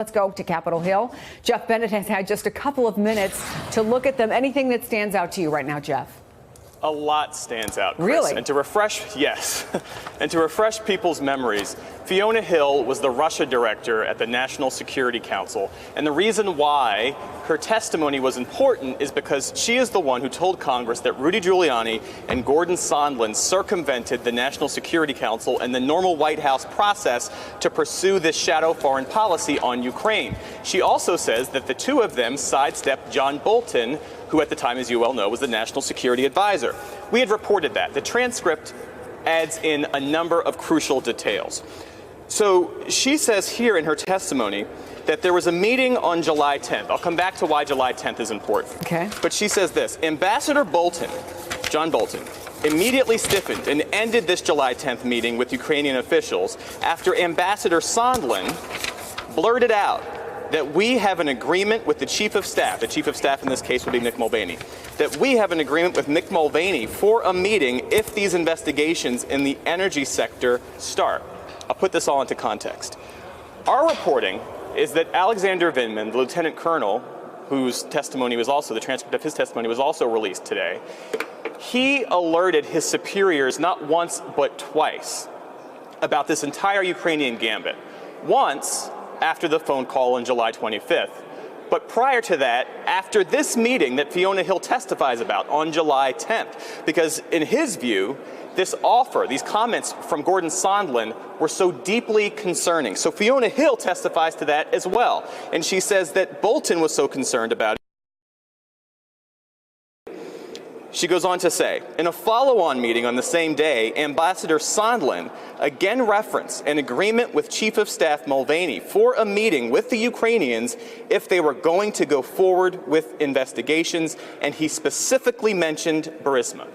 Let's go to Capitol Hill. Jeff Bennett has had just a couple of minutes to look at them. Anything that stands out to you right now, Jeff? A lot stands out, Chris. Really? And to refresh, yes, and to refresh people's memories, Fiona Hill was the Russia director at the National Security Council. And the reason why her testimony was important is because she is the one who told Congress that Rudy Giuliani and Gordon Sondland circumvented the National Security Council and the normal White House process to pursue this shadow foreign policy on Ukraine. She also says that the two of them sidestepped John Bolton, who at the time, as you well know, was the National Security Advisor. We had reported that. The transcript adds in a number of crucial details. So she says here in her testimony that there was a meeting on July 10th. I'll come back to why July 10th is important. Okay. But she says this: Ambassador Bolton, John Bolton, immediately stiffened and ended this July 10th meeting with Ukrainian officials after Ambassador Sondland blurted out that we have an agreement with the Chief of Staff in this case would be Mick Mulvaney, that we have an agreement with Mick Mulvaney for a meeting if these investigations in the energy sector start. I'll put this all into context. Our reporting is that Alexander Vindman, the lieutenant colonel, whose testimony was also, the transcript of his testimony was also released today, he alerted his superiors not once but twice about this entire Ukrainian gambit. Once, after the phone call on July 25th. But prior to that, after this meeting that Fiona Hill testifies about on July 10th, because in his view, this offer, these comments from Gordon Sondland were so deeply concerning. So Fiona Hill testifies to that as well. And she says that Bolton was so concerned about it. She goes on to say, in a follow-on meeting on the same day, Ambassador Sondland again referenced an agreement with Chief of Staff Mulvaney for a meeting with the Ukrainians if they were going to go forward with investigations, and he specifically mentioned Burisma.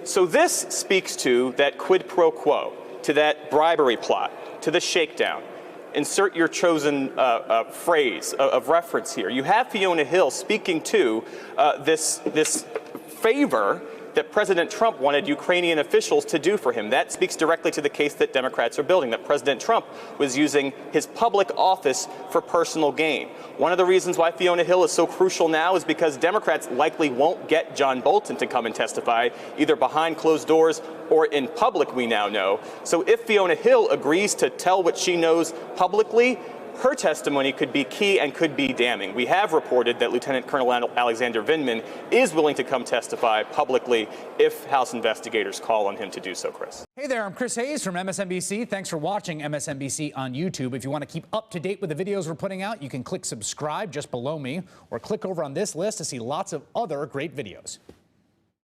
So this speaks to that quid pro quo, to that bribery plot, to the shakedown. Insert your chosen phrase of reference here. You have Fiona Hill speaking to this favor that President Trump wanted Ukrainian officials to do for him. That speaks directly to the case that Democrats are building, that President Trump was using his public office for personal gain. One of the reasons why Fiona Hill is so crucial now is because Democrats likely won't get John Bolton to come and testify, either behind closed doors or in public, we now know. So if Fiona Hill agrees to tell what she knows publicly, her testimony could be key and could be damning. We have reported that Lieutenant Colonel Alexander Vindman is willing to come testify publicly if House investigators call on him to do so, Chris. Hey there, I'm Chris Hayes from MSNBC. Thanks for watching MSNBC on YouTube. If you want to keep up to date with the videos we're putting out, you can click subscribe just below me or click over on this list to see lots of other great videos.